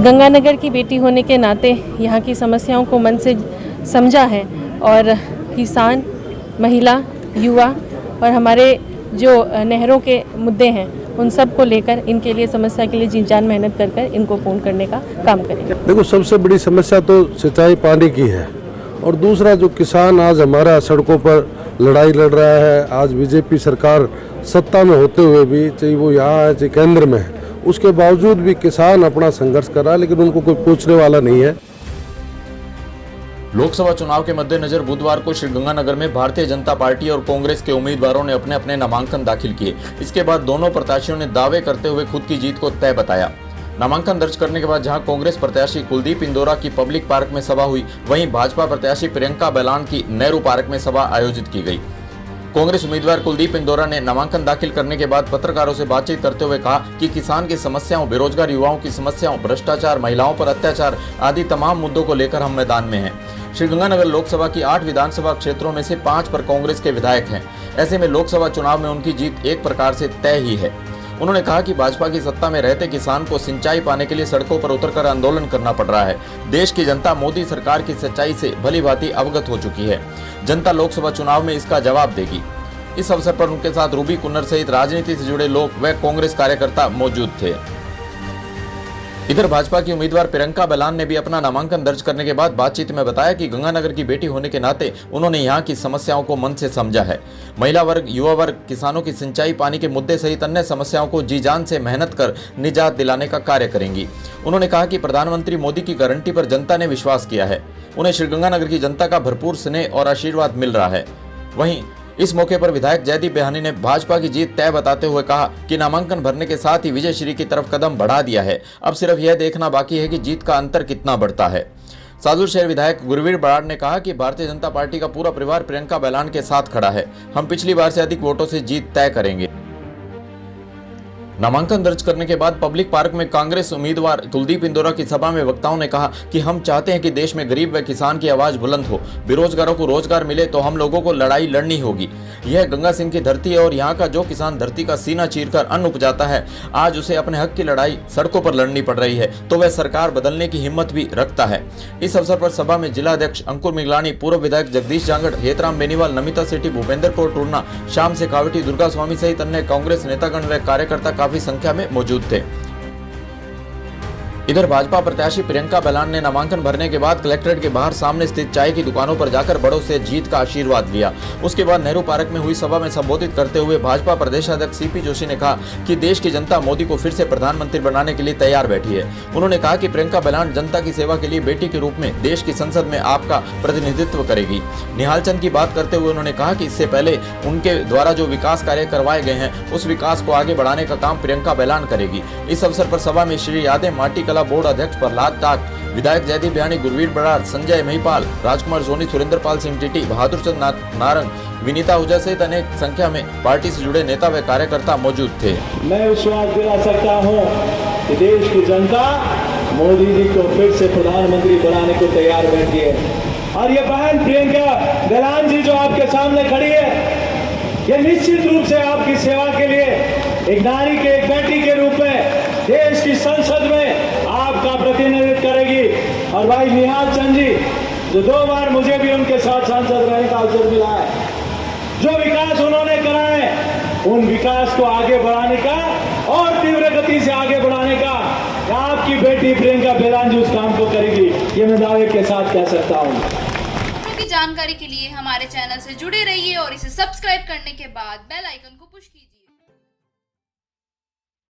गंगानगर की बेटी होने के नाते यहाँ की समस्याओं को मन से समझा है और किसान, महिला, युवा और हमारे जो नहरों के मुद्दे हैं उन सब को लेकर इनके लिए समस्या के लिए जी जान मेहनत कर कर इनको पूर्ण करने का काम करेंगे। देखो, सबसे बड़ी समस्या तो सिंचाई पानी की है और दूसरा जो किसान आज हमारा सड़कों पर लड़ाई लड़ रहा है। आज बीजेपी सरकार सत्ता में होते हुए भी, चाहे वो यहाँ है चाहे केंद्र में है, उसके बावजूद भी किसान अपना संघर्ष कर रहा है, लेकिन उनको कोई पूछने वाला नहीं है। लोकसभा चुनाव के मद्देनजर बुधवार को श्रीगंगानगर में भारतीय जनता पार्टी और कांग्रेस के उम्मीदवारों ने अपने अपने नामांकन दाखिल किए। इसके बाद दोनों प्रत्याशियों ने दावे करते हुए खुद की जीत को तय बताया। नामांकन दर्ज करने के बाद जहां कांग्रेस प्रत्याशी कुलदीप इंदौरा की पब्लिक पार्क में सभा हुई, वहीं भाजपा प्रत्याशी प्रियंका बैलान की नेहरू पार्क में सभा आयोजित की गई। कांग्रेस उम्मीदवार कुलदीप इंदौरा ने नामांकन दाखिल करने के बाद पत्रकारों से बातचीत करते हुए कहा कि किसान की समस्याओं, बेरोजगार युवाओं की समस्याओं, भ्रष्टाचार, महिलाओं पर अत्याचार आदि तमाम मुद्दों को लेकर हम मैदान में हैं। श्रीगंगानगर लोकसभा की 8 विधानसभा क्षेत्रों में से 5 पर कांग्रेस के विधायक हैं। ऐसे में लोकसभा चुनाव में उनकी जीत एक प्रकार से तय ही है। उन्होंने कहा कि भाजपा की सत्ता में रहते किसान को सिंचाई पाने के लिए सड़कों पर उतरकर आंदोलन करना पड़ रहा है। देश की जनता मोदी सरकार की सच्चाई से भलीभांति अवगत हो चुकी है। जनता लोकसभा चुनाव में इसका जवाब देगी। इस अवसर पर उनके साथ रूबी कुन्नर सहित राजनीति से जुड़े लोग व कांग्रेस कार्यकर्ता मौजूद थे। इधर भाजपा की उम्मीदवार प्रियंका बैलान ने भी अपना नामांकन दर्ज करने के बाद बातचीत में बताया कि गंगानगर की बेटी होने के नाते उन्होंने यहाँ की समस्याओं को मन से समझा है। महिला वर्ग, युवा वर्ग, किसानों की सिंचाई पानी के मुद्दे सहित अन्य समस्याओं को जी जान से मेहनत कर निजात दिलाने का कार्य करेंगी। उन्होंने कहा कि प्रधानमंत्री मोदी की गारंटी पर जनता ने विश्वास किया है। उन्हें श्रीगंगानगर की जनता का भरपूर स्नेह और आशीर्वाद मिल रहा है। वहीं इस मौके पर विधायक जयदीप बेहानी ने भाजपा की जीत तय बताते हुए कहा कि नामांकन भरने के साथ ही विजयश्री की तरफ कदम बढ़ा दिया है। अब सिर्फ यह देखना बाकी है कि जीत का अंतर कितना बढ़ता है। सादुल शहर विधायक गुरवीर बराड़ ने कहा कि भारतीय जनता पार्टी का पूरा परिवार प्रियंका बैलान के साथ खड़ा है। हम पिछली बार से अधिक वोटों से जीत तय करेंगे। नामांकन दर्ज करने के बाद पब्लिक पार्क में कांग्रेस उम्मीदवार कुलदीप इंदौरा की सभा में वक्ताओं ने कहा कि हम चाहते हैं कि देश में गरीब व किसान की आवाज बुलंद हो, बेरोजगारों को रोजगार मिले तो हम लोगों को लड़ाई लड़नी होगी। यह गंगा सिंह की धरती है और यहाँ का जो किसान धरती का सीना चीरकर अन्न उपजाता है, आज उसे अपने हक की लड़ाई सड़कों पर लड़नी पड़ रही है, तो वह सरकार बदलने की हिम्मत भी रखता है। इस अवसर पर सभा में जिला अध्यक्ष अंकुर मिगलानी, पूर्व विधायक जगदीश जांगड़, हेतराम बेनीवाल, नमिता सेठी, भूपेंद्र कौर टूरना, श्याम शेखावटी, दुर्गा स्वामी सहित अन्य कांग्रेस नेतागण व कार्यकर्ता काफी संख्या में मौजूद थे। इधर भाजपा प्रत्याशी प्रियंका बैलान ने नामांकन भरने के बाद कलेक्ट्रेट के बाहर सामने स्थित चाय की दुकानों पर जाकर बड़ों से जीत का आशीर्वाद लिया। उसके बाद नेहरू पार्क में हुई सभा में संबोधित करते हुए भाजपा प्रदेशाध्यक्ष सीपी जोशी ने कहा कि देश की जनता मोदी को फिर से प्रधानमंत्री बनाने के लिए तैयार बैठी है। उन्होंने कहा कि प्रियंका बैलान जनता की सेवा के लिए बेटी के रूप में देश की संसद में आपका प्रतिनिधित्व करेगी। निहाल चंद की बात करते हुए उन्होंने कहा कि इससे पहले उनके द्वारा जो विकास कार्य करवाए गए हैं, उस विकास को आगे बढ़ाने का काम प्रियंका बैलान करेगी। इस अवसर पर सभा में श्री यादव माटी कला बोर्ड अध्यक्ष प्रहलाद टाक, विधायक जयदीप बेहानी, गुरवीर बराड़, संजय महिपाल, राजकुमार सोनी, सुरेंद्र पाल सिंह टीटी, बहादुर चंद नारंग, विनीता हुजा सहित अनेक संख्या में पार्टी से जुड़े नेता व कार्यकर्ता मौजूद थे। मैं विश्वास दिला सकता हूं कि देश की जनता मोदी जी को फिर से प्रधानमंत्री बनाने को तैयार बैठी है। और ये बहन प्रियंका बैलान जी जो आपके सामने खड़ी है, ये निश्चित रूप से आपकी सेवा के लिए एक नारी के, एक बेटी के रूप में देश की संसद में आपका प्रतिनिधित्व करेगी। और भाई निहाल चंद जी, जो 2 बार मुझे भी उनके साथ सांसद रहने का अवसर मिला है, जो विकास उन्होंने कराए, उन विकास को आगे बढ़ाने का और तीव्र गति से आगे बढ़ाने का आपकी बेटी प्रियंका बैलान जी उस काम को करेगी, ये मैं दावे के साथ कह सकता हूँ। जानकारी के लिए हमारे चैनल से जुड़े रहिए और इसे सब्सक्राइब करने के बाद बेल आइकन को पुश कीजिए।